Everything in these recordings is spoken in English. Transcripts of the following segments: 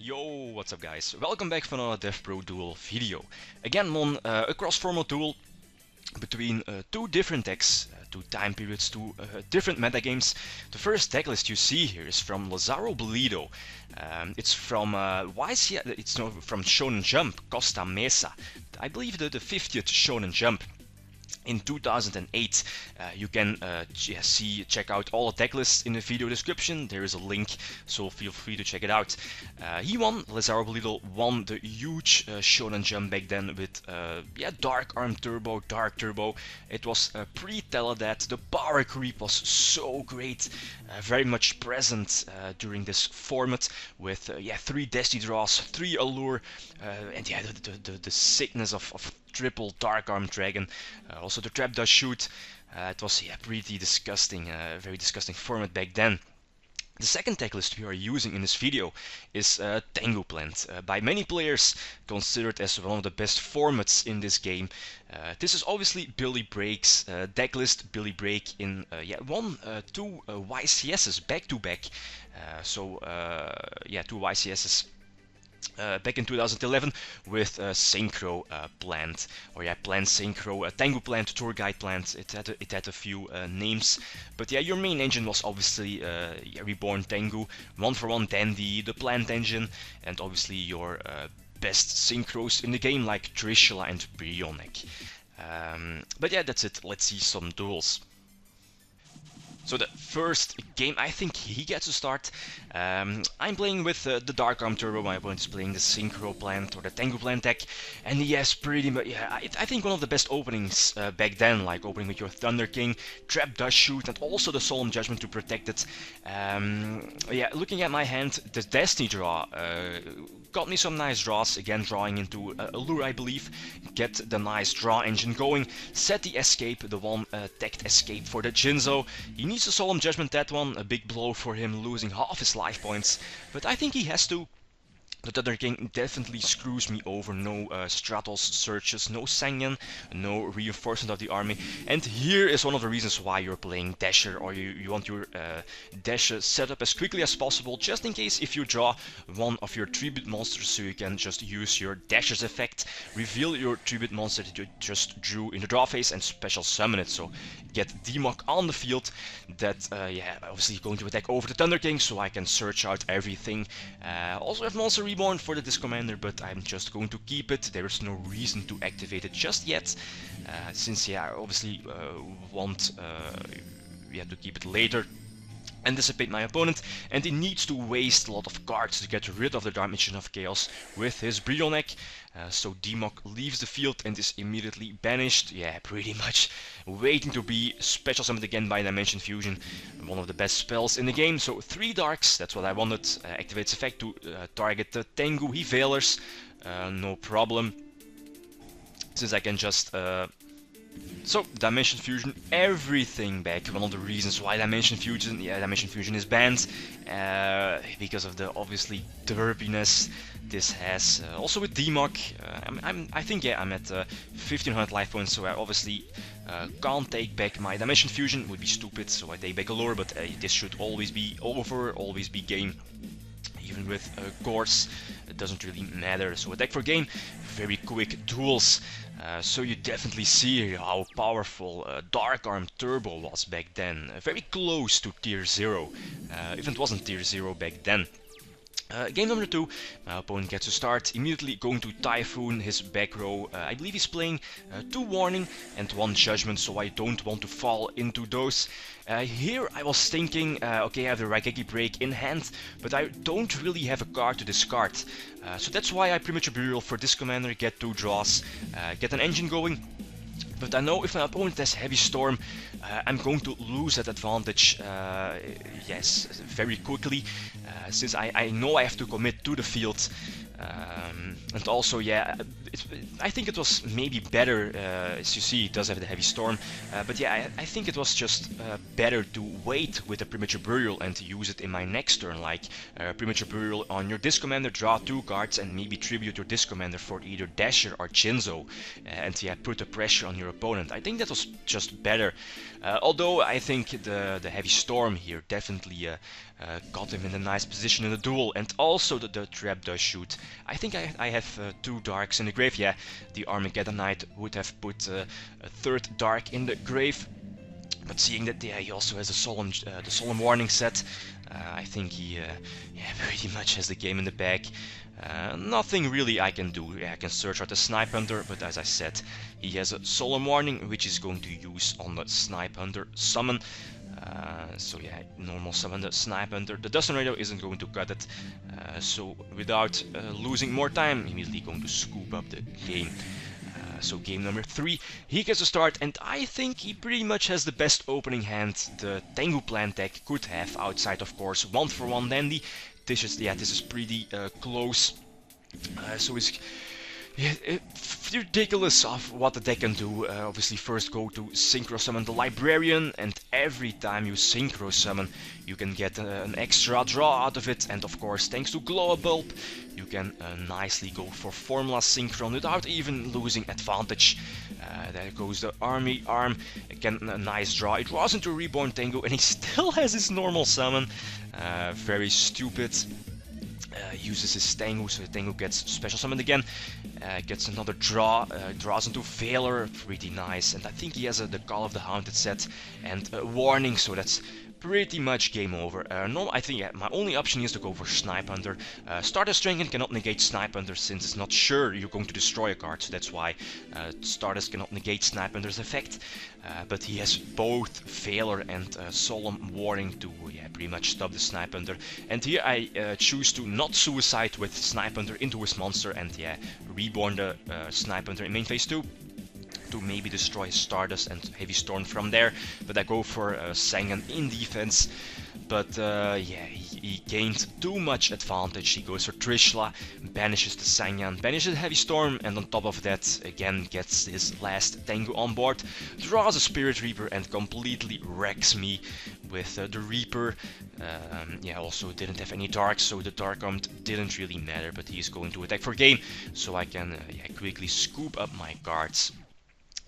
Yo, what's up guys? Welcome back for another DevPro Duel video. Again on a cross-format duel between two different decks, two time periods, two different metagames. The first deck list you see here is from Lazaro Bolido. It's from from Shonen Jump, Costa Mesa. I believe the 50th Shonen Jump. In 2008. You can check out all the deck lists in the video description. There is a link, so feel free to check it out. He won, Lazaro Bolito won the huge Shonen Jump back then with Dark Arm Turbo, Dark Turbo. It was pre-TeleDaD. The power creep was so great, very much present during this format with 3 Destiny draws, 3 Allure, and the sickness of triple Dark Arm Dragon, also the Trap Does Shoot. It was pretty disgusting, very disgusting format back then. The second deck list we are using in this video is Tengu Plants, by many players considered as one of the best formats in this game. This is obviously Billy Break's deck list. Billy Break in two YCSs back to back. Two YCSs. Back in 2011 with Synchro Plant, Plant Synchro, Tengu Plant, Tour Guide Plant. It had a few names, but your main engine was obviously Reborn Tengu, 1-for-1 Dandy, the Plant engine, and obviously your best synchros in the game like Trishula and Brionek. But that's it. Let's see some duels. So the first game, I think he gets to start. I'm playing with the Dark Arm Turbo. My opponent is playing the Synchro Plant or the Tengu Plant deck, and he has pretty much, I think one of the best openings back then, like opening with your Thunder King, Trap Does Shoot, and also the Solemn Judgment to protect it. Looking at my hand, the Destiny draw got me some nice draws, again drawing into Allure, I believe, get the nice draw engine going, set the escape, the one teched escape for the Jinzo. He needs a Solemn Judgment, that one, a big blow for him, losing half his life points, but I think he has to. The Thunder King definitely screws me over. No Stratos searches, no Sanyan, no reinforcement of the army. And here is one of the reasons why you're playing Dasher, or you want your Dasher set up as quickly as possible, just in case if you draw one of your tribute monsters, so you can just use your Dasher's effect, reveal your tribute monster that you just drew in the draw phase, and special summon it. So get Demok on the field. That obviously going to attack over the Thunder King, so I can search out everything. Also have Monster Reborn for the Disc Commander, but I'm just going to keep it. There is no reason to activate it just yet, since I obviously want to keep it later. Anticipate my opponent, and he needs to waste a lot of cards to get rid of the Dimension of Chaos with his Brionek. So Demok leaves the field and is immediately banished. Pretty much waiting to be special summoned again by Dimension Fusion, one of the best spells in the game. So 3 Darks, that's what I wanted. Activates effect to target the Tengu. He Veilers, no problem, since I can just so, Dimension Fusion, everything back. One of the reasons why Dimension Fusion is banned, because of the obviously derpiness this has. Also with Demok, I think I'm at 1500 life points, so I obviously can't take back my Dimension Fusion. Would be stupid, so I take back Allure, but this should always be over, always be game. Even with Course, it doesn't really matter. So attack for game, very quick duels. So you definitely see how powerful Dark Arm Turbo was back then. Very close to tier 0, if it wasn't tier 0 back then. Game number 2, my opponent gets to start, immediately going to Typhoon, his back row. I believe he's playing 2 Warning and 1 Judgment, so I don't want to fall into those. Here I was thinking, okay, I have the Raigeki Break in hand, but I don't really have a card to discard. So that's why I Premature Burial for this commander, get 2 draws, get an engine going. But I know if my opponent has Heavy Storm, I'm going to lose that advantage, very quickly, since I know I have to commit to the field. And also, I think it was maybe better, as you see, it does have the Heavy Storm, but I think it was just better to wait with the Premature Burial and to use it in my next turn, like Premature Burial on your Disc Commander, draw 2 cards and maybe tribute your Disc Commander for either Dasher or Jinzo, and put the pressure on your opponent. I think that was just better, although I think the Heavy Storm here definitely got him in a nice position in the duel, and also the trap does shoot. I think I have 2 darks in the grave. Yeah, the Armageddonite would have put a 3rd dark in the grave. But seeing that, yeah, he also has the solemn warning set, I think he yeah, pretty much has the game in the bag. Nothing really I can do. Yeah, I can search out the Snipe Hunter, but as I said, he has a solemn warning, which is going to use on the Snipe Hunter summon. So yeah, normal summon the Snipe Hunter. The Dust Radio isn't going to cut it, so without losing more time, immediately going to scoop up the game. So game number 3, he gets a start, and I think he pretty much has the best opening hand the Tengu Plant deck could have, outside of course 1-for-1 Dandy. This is pretty close. So it's ridiculous of what the deck can do. Obviously first go to Synchro Summon the Librarian, and every time you Synchro Summon you can get an extra draw out of it, and of course thanks to Glow Bulb you can nicely go for Formula Synchron without even losing advantage. There goes the Army Arm, again a nice draw. It draws into Reborn Tengu and he still has his normal summon. Very stupid. Uses his Tengu, so Tengu gets special summoned again, gets another draw, draws into Veiler, pretty nice, and I think he has the Call of the Haunted set and a warning, so that's pretty much game over. No, I think my only option is to go for Snipe Hunter. Stardust Dragon cannot negate Snipe Hunter since it's not sure you're going to destroy a card, so that's why Stardust cannot negate Snipe Hunter's effect. But he has both Veiler and Solemn Warning to pretty much stop the Snipe Hunter. And here I choose to not suicide with Snipe Hunter into his monster and reborn the Snipe Hunter in main phase 2. To maybe destroy Stardust and Heavy Storm from there, but I go for Sangan in defense. But he gained too much advantage. He goes for Trishla, banishes the Sangan, banishes the Heavy Storm, and on top of that again gets his last Tengu on board, draws a Spirit Reaper and completely wrecks me with the Reaper. Also didn't have any darks, so the Dark Arm didn't really matter, but he's going to attack for game, so I can quickly scoop up my cards.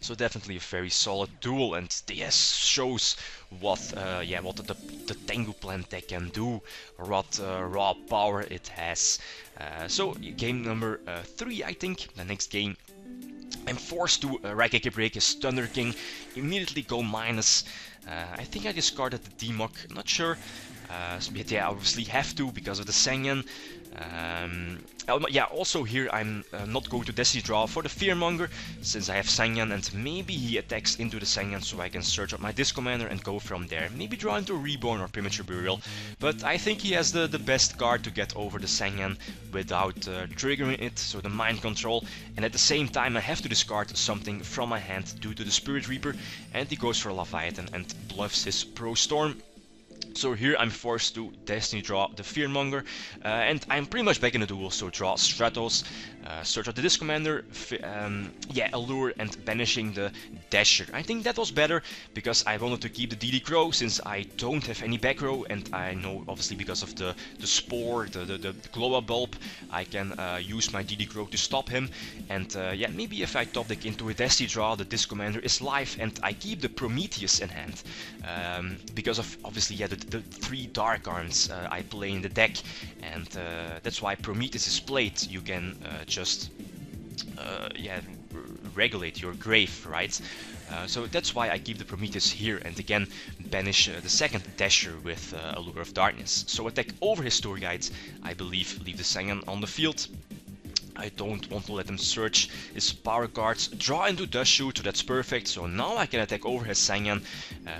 So definitely a very solid duel, and this shows what the Tengu Plant deck can do, what raw power it has. So game number 3, I think, the next game. I'm forced to Raigeki break his Thunder King, immediately go minus. I think I discarded the D-Mock, not sure. But yeah, obviously have to because of the Sangan. Also here I'm not going to Destiny Draw for the Fearmonger, since I have Sangan, and maybe he attacks into the Sangan so I can search up my Disc Commander and go from there. Maybe draw into Reborn or Premature Burial, but I think he has the best card to get over the Sangan without triggering it, so the Mind Control, and at the same time I have to discard something from my hand due to the Spirit Reaper, and he goes for Leviathan and bluffs his Pro Storm. So here I'm forced to Destiny Draw the Fearmonger, and I'm pretty much back in the duel, so draw Stratos, search out the Disc Commander, Allure, and banishing the Dasher. I think that was better, because I wanted to keep the DD Crow, since I don't have any back row, and I know obviously because of the Spore, the Glow Bulb, I can use my DD Crow to stop him, and maybe if I top deck into a Destiny Draw, the Disc Commander is live, and I keep the Prometheus in hand, because of obviously the 3 Dark Arms I play in the deck, and that's why Prometheus is played. You can just regulate your grave, right? So that's why I keep the Prometheus here, and again banish the second Dasher with Allure of Darkness. So attack over his Tour Guides, I believe, leave the Sangan on the field. I don't want to let him search his power cards, draw into Dust Shoot, so that's perfect. So now I can attack over his Sangan,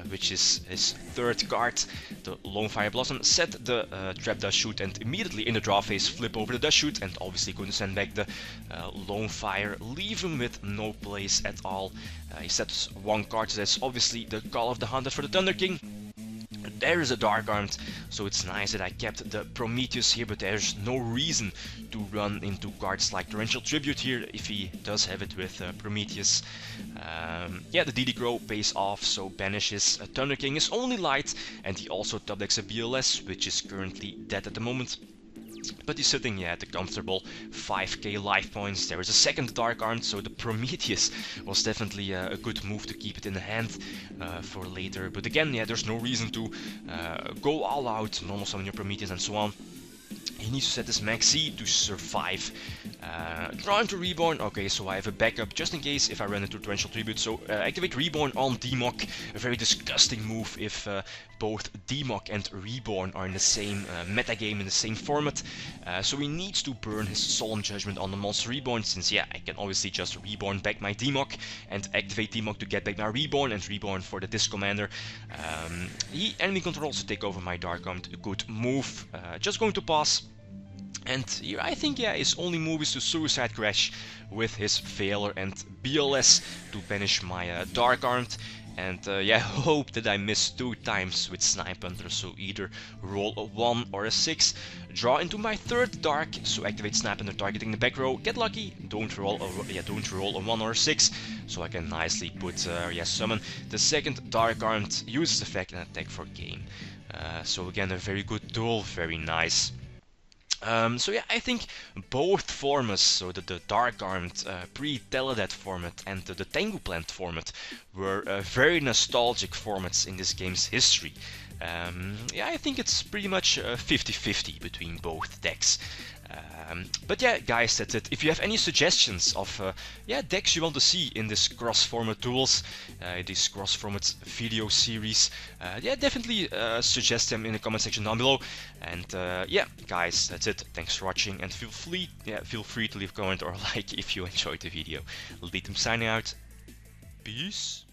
which is his 3rd card, the Lone Fire Blossom, set the Trap Dust Shoot, and immediately in the draw phase flip over the Dust Shoot, and obviously going to send back the Lone Fire, leave him with no place at all. He sets 1 card, so that's obviously the Call of the Hunted for the Thunder King. There is a Dark Armed, so it's nice that I kept the Prometheus here, but there's no reason to run into cards like Torrential Tribute here if he does have it with Prometheus. The DD Crow pays off, so banishes Thunder King is only light, and he also top decks a BLS, which is currently dead at the moment. But he's sitting, yeah, at the comfortable 5k life points. There is a second Dark Arm, so the Prometheus was definitely a good move to keep it in the hand for later. But again, yeah, there's no reason to go all out, normal summon your Prometheus and so on. He needs to set his max C to survive. Draw into Reborn. Okay, so I have a backup just in case if I run into Torrential Tribute. So activate Reborn on Demok. A very disgusting move if both Demok and Reborn are in the same metagame, in the same format. So he needs to burn his Solemn Judgment on the monster Reborn, since yeah, I can obviously just Reborn back my Demok and activate Demok to get back my Reborn, and Reborn for the Disc Commander. He enemy controls to take over my Dark Arm. A good move. Just going to pass. And here I think, yeah, his only move is to Suicide Crash with his Veiler and BLS to banish my Dark Armed. And yeah, hope that I miss 2 times with Snipe Hunter, so either roll a 1 or a 6. Draw into my 3rd Dark, so activate Snipe Hunter targeting the back row. Get lucky, don't roll a 1 or a 6, so I can nicely put, yeah, summon the 2nd Dark Armed, use this effect and attack for game. So again, a very good duel, very nice. So yeah, I think both formats, so the Dark Armed pre-TeleDaD format and the Tengu Plant format, were very nostalgic formats in this game's history. Yeah, I think it's pretty much 50-50 between both decks. But yeah, guys, that's it. If you have any suggestions of yeah, decks you want to see in this cross-format duels, this cross-format video series, yeah, definitely suggest them in the comment section down below. And yeah, guys, that's it. Thanks for watching, and feel free to leave a comment or like if you enjoyed the video. Lead them signing out. Peace.